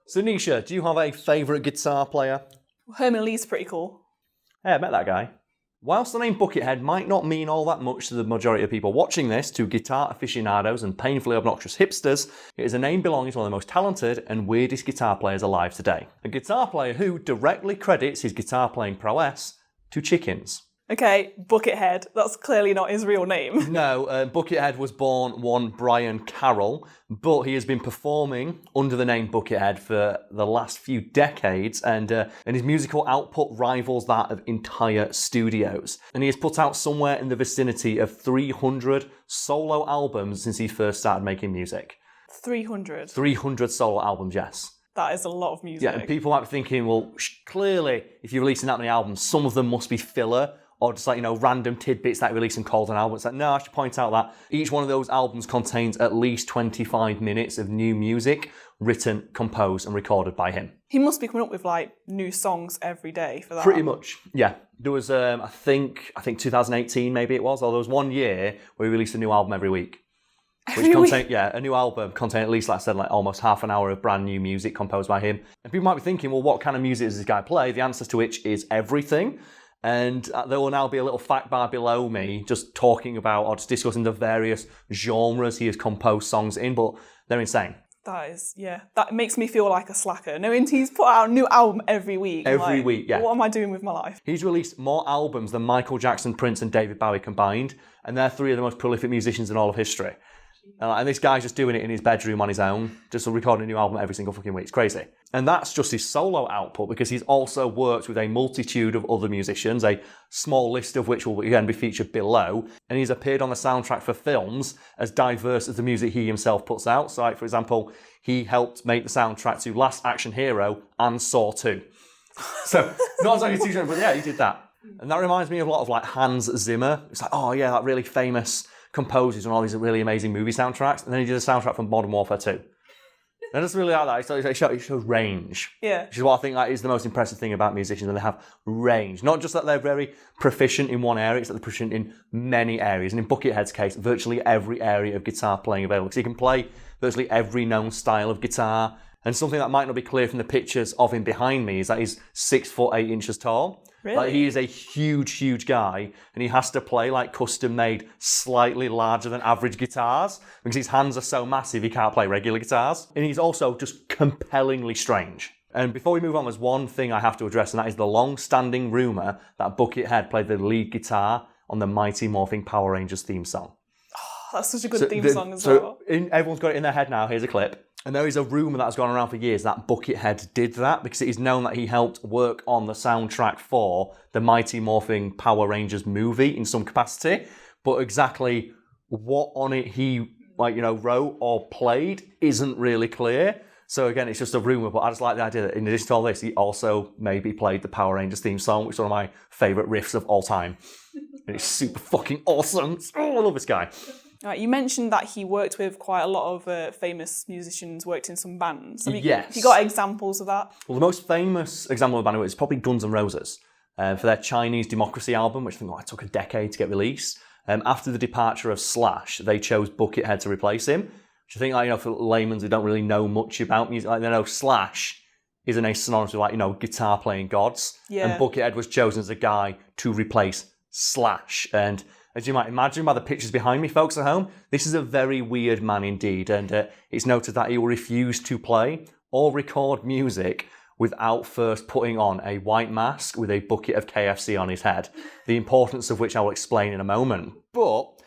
So Nisha, do you have a favourite guitar player? Herman Lee's pretty cool. Hey, I met that guy. Whilst the name Buckethead might not mean all that much to the majority of people watching this, to guitar aficionados and painfully obnoxious hipsters, it is a name belonging to one of the most talented and weirdest guitar players alive today. A guitar player who directly credits his guitar playing prowess to chickens. Okay, Buckethead. That's clearly not his real name. No, Buckethead was born one Brian Karl, but he has been performing under the name Buckethead for the last few decades, and his musical output rivals that of entire studios. And he has put out somewhere in the vicinity of 300 solo albums since he first started making music. 300? 300 solo albums, yes. That is a lot of music. Yeah, and people might be thinking, well, clearly, if you're releasing that many albums, some of them must be filler, or just like, random tidbits that release and called an album. It's like, no, I should point out that each one of those albums contains at least 25 minutes of new music written, composed, and recorded by him. He must be coming up with, new songs every day for that. Pretty much, yeah. There was, I think 2018 maybe it was, or there was 1 year where he released a new album every week. Which contained, a new album contained at least, like I said, almost half an hour of brand new music composed by him. And people might be thinking, well, what kind of music does this guy play? The answer to which is everything. And there will now be a little fact bar below me just talking about or just discussing the various genres he has composed songs in, but they're insane. That makes me feel like a slacker. Knowing he's put out a new album every week. Every week, yeah. What am I doing with my life? He's released more albums than Michael Jackson, Prince, and David Bowie combined, and they're three of the most prolific musicians in all of history. And this guy's just doing it in his bedroom on his own, just recording a new album every single fucking week. It's crazy. And that's just his solo output, because he's also worked with a multitude of other musicians, a small list of which will again be featured below. And he's appeared on the soundtrack for films as diverse as the music he himself puts out. So, for example, he helped make the soundtrack to Last Action Hero and Saw 2. So, not exactly too sure, but yeah, he did that. And that reminds me of a lot of Hans Zimmer. It's like, oh yeah, that really famous composers and all these really amazing movie soundtracks, and then he did a soundtrack for Modern Warfare 2. And I just really like that. It shows range. Yeah. Which is what I think is the most impressive thing about musicians, and they have range. Not just that they're very proficient in one area, it's that they're proficient in many areas. And in Buckethead's case, virtually every area of guitar playing available. Because he can play virtually every known style of guitar. And something that might not be clear from the pictures of him behind me is that he's 6 foot 8 inches tall. Really? He is a huge, huge guy, and he has to play custom-made, slightly larger than average guitars, because his hands are so massive he can't play regular guitars. And he's also just compellingly strange. And before we move on, there's one thing I have to address, and that is the long-standing rumour that Buckethead played the lead guitar on the Mighty Morphin Power Rangers theme song. Oh, that's such a good theme song as well. Everyone's got it in their head now. Here's a clip. And there is a rumour that has gone around for years that Buckethead did that, because it is known that he helped work on the soundtrack for the Mighty Morphin Power Rangers movie in some capacity. But exactly what on it he wrote or played isn't really clear. So again, it's just a rumour, but I just like the idea that in addition to all this, he also maybe played the Power Rangers theme song, which is one of my favourite riffs of all time. And it's super fucking awesome. Oh, I love this guy. Right, you mentioned that he worked with quite a lot of famous musicians, worked in some bands. Yes. Have you got examples of that? Well, the most famous example of a band is probably Guns N' Roses for their Chinese Democracy album, which I think took a decade to get released. After the departure of Slash, they chose Buckethead to replace him, which I think, for laymen who don't really know much about music, they know Slash isn't a synonymous with, guitar playing gods. Yeah. And Buckethead was chosen as a guy to replace Slash. And as you might imagine by the pictures behind me, folks at home, this is a very weird man indeed. And it's noted that he will refuse to play or record music without first putting on a white mask with a bucket of KFC on his head. The importance of which I will explain in a moment. But,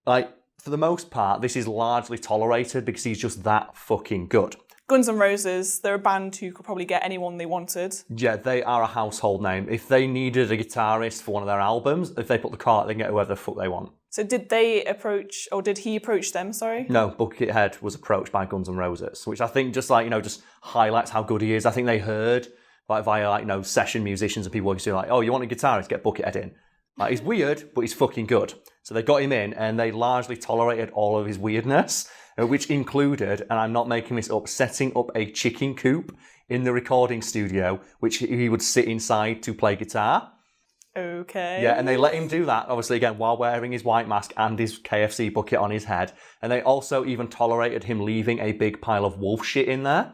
for the most part, this is largely tolerated because he's just that fucking good. Guns N' Roses, they're a band who could probably get anyone they wanted. Yeah, they are a household name. If they needed a guitarist for one of their albums, if they put the call out, they can get whoever the fuck they want. So did he approach them, sorry? No, Buckethead was approached by Guns N' Roses, which I think just just highlights how good he is. I think they heard via session musicians and people who say oh, you want a guitarist, get Buckethead in. He's weird, but he's fucking good. So they got him in, and they largely tolerated all of his weirdness, which included, and I'm not making this up, setting up a chicken coop in the recording studio, which he would sit inside to play guitar. Okay. Yeah, and they let him do that, obviously, again, while wearing his white mask and his KFC bucket on his head. And they also even tolerated him leaving a big pile of wolf shit in there.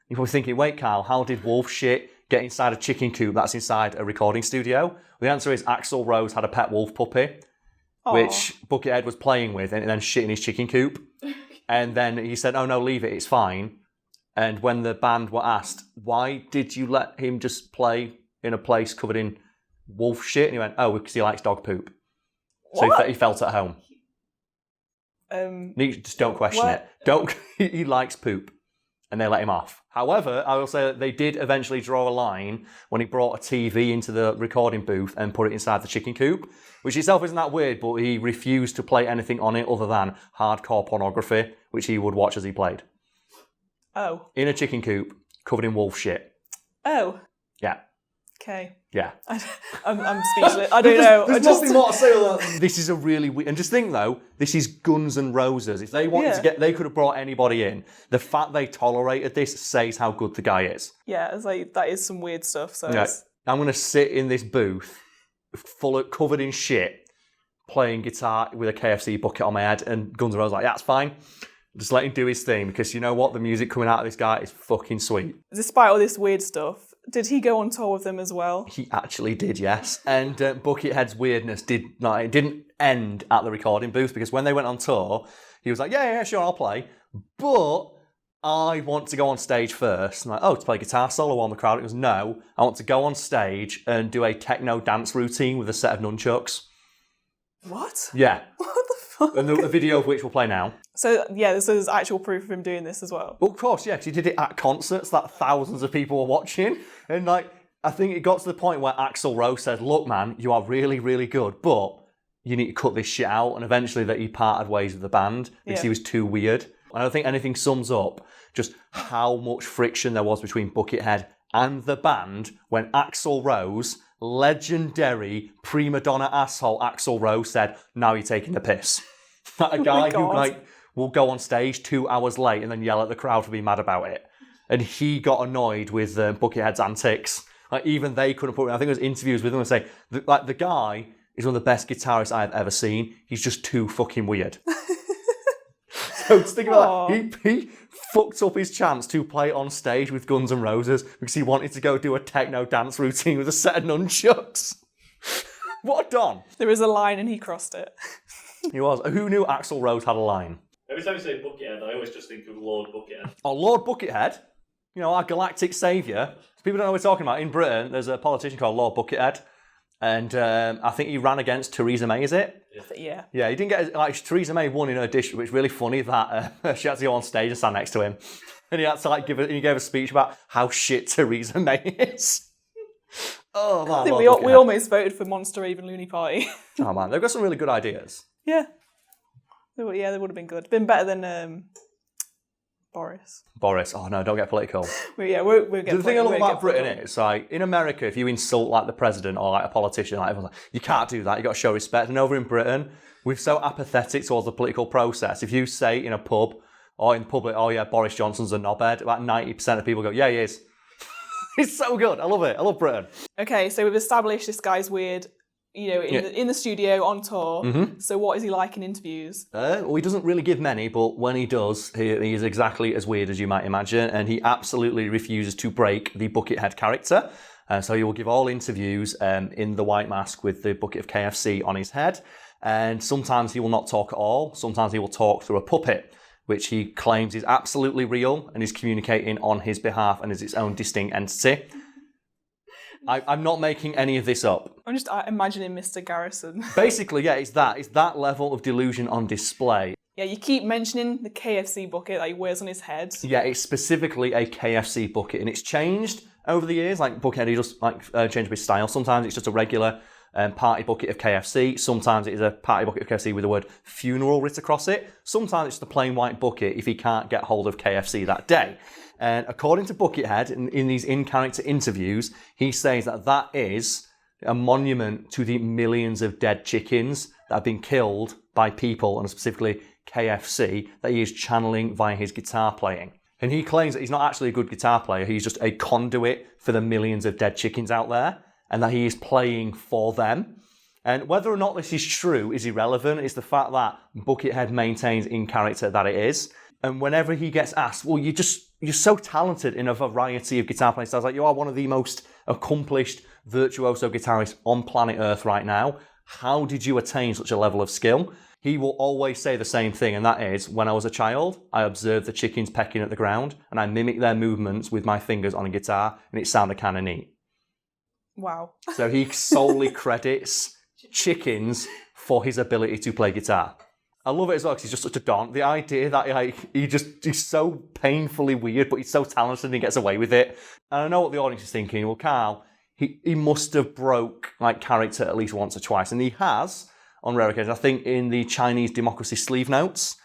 You're probably thinking, wait, Karl, how did wolf shit get inside a chicken coop that's inside a recording studio? Well, the answer is Axl Rose had a pet wolf puppy, which Buckethead was playing with and then shit in his chicken coop. And then he said, oh no, leave it, it's fine. And when the band were asked, why did you let him just play in a place covered in wolf shit? And he went, oh, because he likes dog poop. So he felt at home. Just don't question it. He likes poop. And they let him off. However, I will say that they did eventually draw a line when he brought a TV into the recording booth and put it inside the chicken coop, which itself isn't that weird, but he refused to play anything on it other than hardcore pornography, which he would watch as he played. Oh. In a chicken coop, covered in wolf shit. Oh. Yeah. Okay. Yeah. I'm speechless. I don't know. There's nothing more to say on that. This is a really weird... And just think, though, this is Guns N' Roses. If they wanted to get... They could have brought anybody in. The fact they tolerated this says how good the guy is. Yeah, it's like, that is some weird stuff. So I'm going to sit in this booth covered in shit, playing guitar with a KFC bucket on my head, and Guns N' Roses like, yeah, that's fine. Just let him do his thing, because you know what? The music coming out of this guy is fucking sweet. Despite all this weird stuff, did he go on tour with them as well? He actually did, yes. And Buckethead's weirdness didn't end at the recording booth, because when they went on tour, he was like, yeah, sure, I'll play. But I want to go on stage first. I'm like, oh, to play guitar solo on the crowd? He goes, no, I want to go on stage and do a techno dance routine with a set of nunchucks. What? Yeah. What the fuck? And a video of which we'll play now. So, yeah, this is actual proof of him doing this as well. Well, of course, yeah, because he did it at concerts that thousands of people were watching. And, like, I think it got to the point where Axl Rose said, look, man, you are really, really good, but you need to cut this shit out. And eventually that he parted ways with the band because he was too weird. I don't think anything sums up just how much friction there was between Buckethead and the band when Axl Rose, legendary prima donna asshole Axl Rose, said, now you're taking the piss. A guy who will go on stage 2 hours late and then yell at the crowd for being mad about it. And he got annoyed with Buckethead's antics. Like, even they couldn't put... I think there was interviews with him and say, the guy is one of the best guitarists I've ever seen. He's just too fucking weird. So just think about that. He fucked up his chance to play on stage with Guns N' Roses because he wanted to go do a techno dance routine with a set of nunchucks. What a don. There was a line and he crossed it. He was. Who knew Axl Rose had a line? Every time you say Buckethead, I always just think of Lord Buckethead. Oh, Lord Buckethead? You know, our galactic saviour. People don't know what we're talking about. In Britain, there's a politician called Lord Buckethead. And I think he ran against Theresa May, is it? Yeah. Yeah, he didn't get... Like, Theresa May won in her district, which is really funny that she had to go on stage and stand next to him. And he had to, like, he gave a speech about how shit Theresa May is. Oh, man. I think we almost voted for Monster Raven Looney Party. Oh, man. They've got some really good ideas. Yeah. They would have been good. Been better than Boris. Boris. Oh, no, don't get political. We'll get The thing I love about Britain is, like, in America, if you insult, like, the president or, like, a politician, like, everyone's like, you can't do that. You've got to show respect. And over in Britain, we're so apathetic towards the political process. If you say in a pub or in public, oh, yeah, Boris Johnson's a knobhead, about 90% of people go, yeah, he is. It's so good. I love it. I love Britain. Okay, so we've established this guy's weird, you know, in the studio, on tour. Mm-hmm. So what is he like in interviews? Well, he doesn't really give many, but when he does, he is exactly as weird as you might imagine, and he absolutely refuses to break the Buckethead character. So he will give all interviews in the white mask with the bucket of KFC on his head, and sometimes he will not talk at all. Sometimes he will talk through a puppet, which he claims is absolutely real and is communicating on his behalf and is its own distinct entity. I'm not making any of this up. I'm just imagining Mr. Garrison. Basically, yeah, it's that level of delusion on display. Yeah, you keep mentioning the KFC bucket that he wears on his head. Yeah, it's specifically a KFC bucket, and it's changed over the years. Like, Buckethead, he just changed his style. Sometimes it's just a regular party bucket of KFC. Sometimes it is a party bucket of KFC with the word funeral writ across it. Sometimes it's just a plain white bucket if he can't get hold of KFC that day. And according to Buckethead, in these in-character interviews, he says that is a monument to the millions of dead chickens that have been killed by people, and specifically KFC, that he is channeling via his guitar playing. And he claims that he's not actually a good guitar player, he's just a conduit for the millions of dead chickens out there, and that he is playing for them. And whether or not this is true is irrelevant. It's the fact that Buckethead maintains in character that it is. And whenever he gets asked, well, you just you're so talented in a variety of guitar playing styles. Like, you are one of the most accomplished virtuoso guitarists on planet Earth right now. How did you attain such a level of skill? He will always say the same thing, and that is, when I was a child, I observed the chickens pecking at the ground, and I mimicked their movements with my fingers on a guitar, and it sounded kind of neat. Wow. So he solely credits chickens for his ability to play guitar. I love it as well because he's just such a don. The idea that he's so painfully weird, but he's so talented and he gets away with it. And I know what the audience is thinking. Well, Karl, he must have broke like character at least once or twice, and he has on rare occasions. I think in the Chinese Democracy sleeve notes,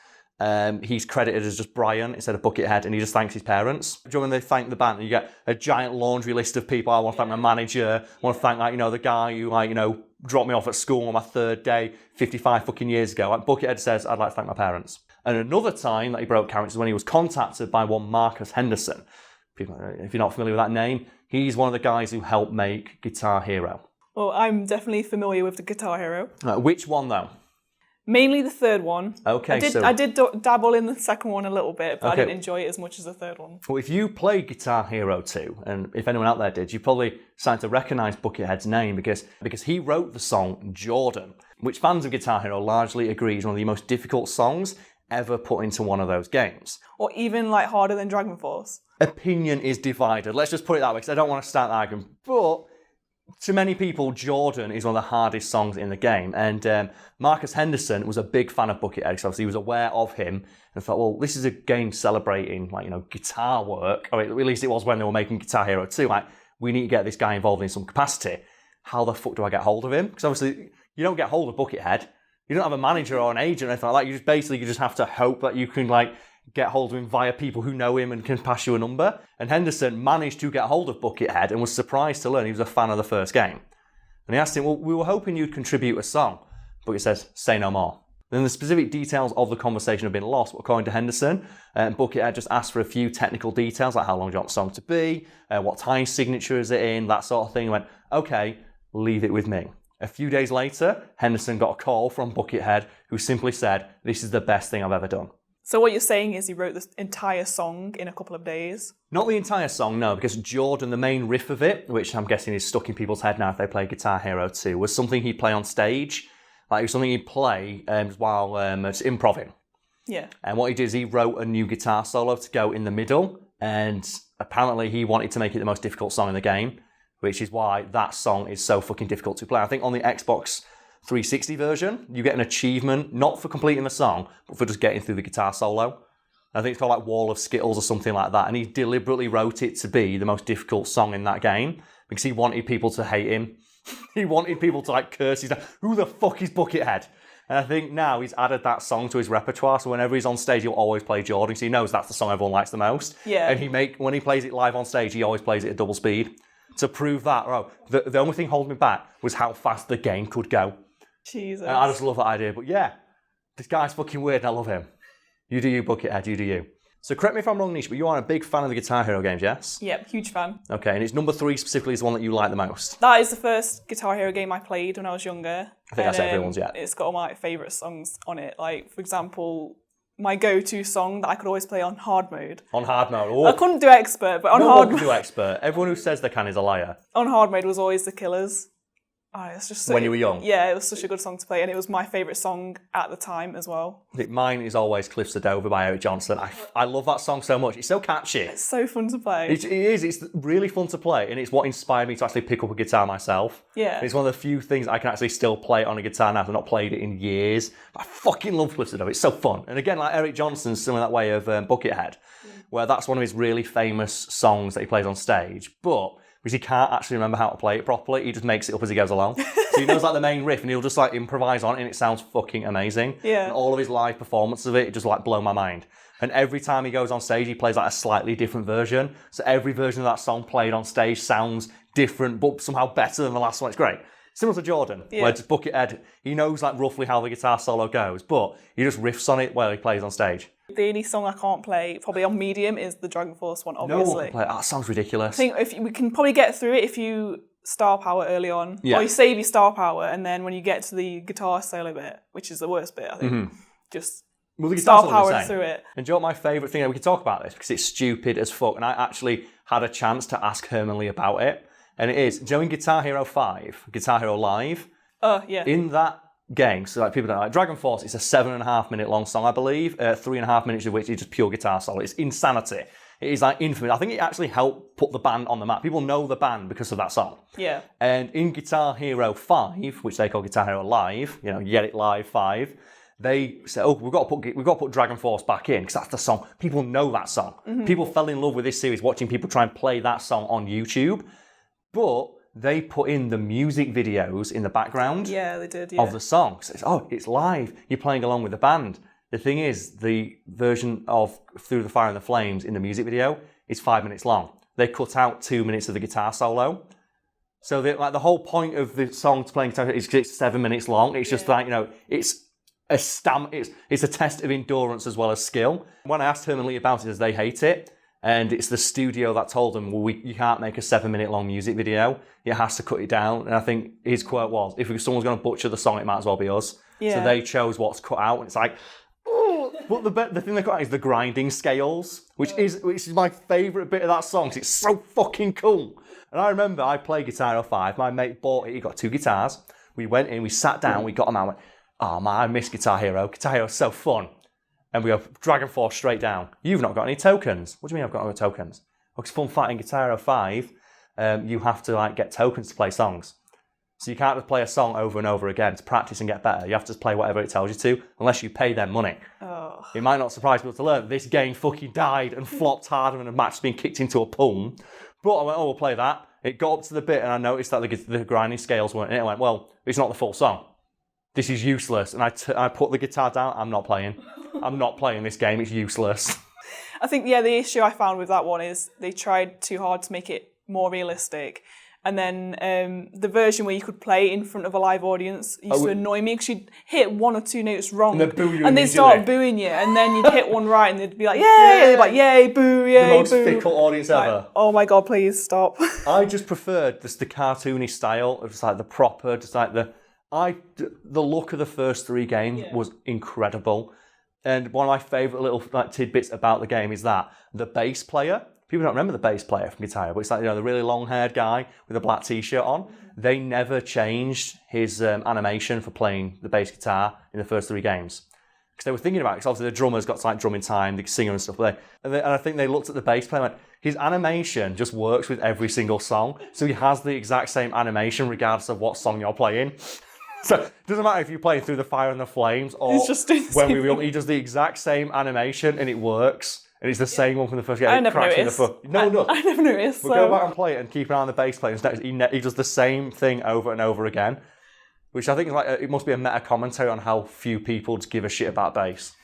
he's credited as just Brian instead of Buckethead, and he just thanks his parents. Do you know when they thank the band? You get a giant laundry list of people. I want to thank my manager. I want to thank the guy who dropped me off at school on my third day 55 fucking years ago. Like Buckethead says, I'd like to thank my parents. And another time that he broke character is when he was contacted by one Marcus Henderson. People, if you're not familiar with that name, he's one of the guys who helped make Guitar Hero. Well, I'm definitely familiar with the Guitar Hero. Which one though? Mainly the third one. Okay, I did dabble in the second one a little bit, but Okay. I didn't enjoy it as much as the third one. Well, if you played Guitar Hero 2, and if anyone out there did, you probably started to recognise Buckethead's name because he wrote the song Jordan, which fans of Guitar Hero largely agree is one of the most difficult songs ever put into one of those games. Or even like harder than Dragon Force. Opinion is divided. Let's just put it that way, because I don't want to start the argument. But to many people, Jordan is one of the hardest songs in the game. And Marcus Henderson was a big fan of Buckethead, because obviously he was aware of him and thought, well, this is a game celebrating guitar work. Or at least it was when they were making Guitar Hero 2. Like, we need to get this guy involved in some capacity. How the fuck do I get hold of him? Because obviously you don't get hold of Buckethead. You don't have a manager or an agent or anything like that. You just have to hope that you can get hold of him via people who know him and can pass you a number. And Henderson managed to get hold of Buckethead and was surprised to learn he was a fan of the first game. And he asked him, well, we were hoping you'd contribute a song. Buckethead says, say no more. Then the specific details of the conversation have been lost, but according to Henderson, Buckethead just asked for a few technical details, like how long do you want the song to be, what time signature is it in, that sort of thing. He went, okay, leave it with me. A few days later, Henderson got a call from Buckethead who simply said, this is the best thing I've ever done. So what you're saying is he wrote this entire song in a couple of days? Not the entire song, no, because Jordan, the main riff of it, which I'm guessing is stuck in people's head now if they play Guitar Hero 2, was something he'd play on stage. Like, it was something he'd play while just improvising. Yeah. And what he did is he wrote a new guitar solo to go in the middle, and apparently he wanted to make it the most difficult song in the game, which is why that song is so fucking difficult to play. I think on the Xbox 360 version, you get an achievement, not for completing the song, but for just getting through the guitar solo. I think it's called like Wall of Skittles or something like that, and he deliberately wrote it to be the most difficult song in that game because he wanted people to hate him. He wanted people to curse. He's like, who the fuck is Buckethead? And I think now he's added that song to his repertoire, so whenever he's on stage, he'll always play Jordan, so he knows that's the song everyone likes the most. Yeah. And when he plays it live on stage, he always plays it at double speed to prove that. The only thing holding me back was how fast the game could go. Jesus. And I just love that idea. But yeah, this guy's fucking weird and I love him. You do you, Buckethead, you do you. So correct me if I'm wrong, Nisha, but you are a big fan of the Guitar Hero games, yes? Yep, huge fan. Okay, and it's number 3 specifically is the one that you like the most. That is the first Guitar Hero game I played when I was younger. I think that's everyone's, yeah. It's got all my favourite songs on it. Like, for example, my go-to song that I could always play on hard mode. On hard mode. Oh. I couldn't do expert, but on no hard one can do expert. Everyone who says they can is a liar. on hard mode was always The Killers. Oh, it's just so, When you were young? Yeah, it was such a good song to play, and it was my favourite song at the time as well. I think mine is always Cliffs of Dover by Eric Johnson. I love that song so much. It's so catchy. It's so fun to play. It is. It's really fun to play, and it's what inspired me to actually pick up a guitar myself. Yeah. And it's one of the few things I can actually still play on a guitar now. I've not played it in years. I fucking love Cliffs of Dover. It's so fun. And again, like Eric Johnson's still in that way of Buckethead, where that's one of his really famous songs that he plays on stage, but because he can't actually remember how to play it properly, he just makes it up as he goes along. So he knows like the main riff and he'll just improvise on it and it sounds fucking amazing. Yeah. And all of his live performance of it just blow my mind. And every time he goes on stage, he plays a slightly different version. So every version of that song played on stage sounds different, but somehow better than the last one. It's great. Similar to Jordan, where just Buckethead, he knows roughly how the guitar solo goes, but he just riffs on it while he plays on stage. The only song I can't play, probably on medium, is the Dragon Force one, obviously. No one can play it. That sounds ridiculous. I think we can probably get through it if you star power early on. Yeah. Or you save your star power, and then when you get to the guitar solo bit, which is the worst bit, I think, just Well, the guitar star solo is power insane. through it. And do you know what my favourite thing? We can talk about this because it's stupid as fuck. And I actually had a chance to ask Herman Lee about it. And it is, do you know in Guitar Hero 5, Guitar Hero Live, Yeah. in that game, so like people don't like Dragon Force, it's a 7.5 minute long song, I believe, 3.5 minutes of which is just pure guitar solo. It's insanity. It is like infamous. I think it actually helped put the band on the map. People know the band because of that song. Yeah. And in Guitar Hero 5, which they call Guitar Hero Live, you Get It Live 5, they said, we've got to put Dragon Force back in because that's the song. People know that song. Mm-hmm. People fell in love with this series watching people try and play that song on YouTube. But they put in the music videos in the background Yeah, they did. of the song. So it's live. You're playing along with the band. The thing is, the version of Through the Fire and the Flames in the music video is 5 minutes long. They cut out 2 minutes of the guitar solo. So the whole point of the song playing guitar is 'cause it's 7 minutes long. It's just like, it's a test of endurance as well as skill. When I asked Herman Lee about it, they hate it. And it's the studio that told them, you can't make a 7 minute long music video. It has to cut it down. And I think his quote was, if someone's going to butcher the song, it might as well be us. Yeah. So they chose what's cut out. And it's like, but the thing they cut out is the grinding scales, which is my favourite bit of that song, because it's so fucking cool. And I remember I played Guitar Hero 5. My mate bought it. He got 2 guitars. We went in, we sat down, we got them out. I went, oh man, I miss Guitar Hero. Guitar Hero's so fun. And we go, Dragon Force straight down. You've not got any tokens. What do you mean I've got no tokens? Because fun fact, in Guitar Hero 5, you have to get tokens to play songs. So you can't just play a song over and over again to practice and get better. You have to play whatever it tells you to, unless you pay them money. Oh. It might not surprise people to learn this game fucking died and flopped harder than a match being kicked into a pun. But I went, we'll play that. It got up to the bit and I noticed that the grinding scales weren't in it. I went, well, it's not the full song. This is useless. And I put the guitar down. I'm not playing. I'm not playing this game. It's useless. I think, the issue I found with that one is they tried too hard to make it more realistic. And then the version where you could play in front of a live audience used to annoy me because you'd hit 1 or 2 notes wrong. And they'd boo you and they'd start booing you. And then you'd hit one right and they'd be like, yay! Yeah. And they'd be like, yay, boo, yay, The most boo. fickle audience ever. Like, oh my God, please stop. I just preferred the cartoony style of just like the proper, just like the look of the first 3 games was incredible. And one of my favourite little tidbits about the game is that the bass player, people don't remember the bass player from Guitar Hero, but it's like, the really long-haired guy with a black t-shirt on. They never changed his animation for playing the bass guitar in the first 3 games. Because they were thinking about it, because obviously the drummer's got drumming time, the singer and stuff. And I think they looked at the bass player and went, his animation just works with every single song. So he has the exact same animation regardless of what song you're playing. So it doesn't matter if you're playing Through the Fire and the Flames or he does the exact same animation and it works. And it's the same one from the first game. I never noticed. I never noticed. We'll go back and play it and keep an eye on the bass player. He does the same thing over and over again, which I think is it must be a meta commentary on how few people give a shit about bass.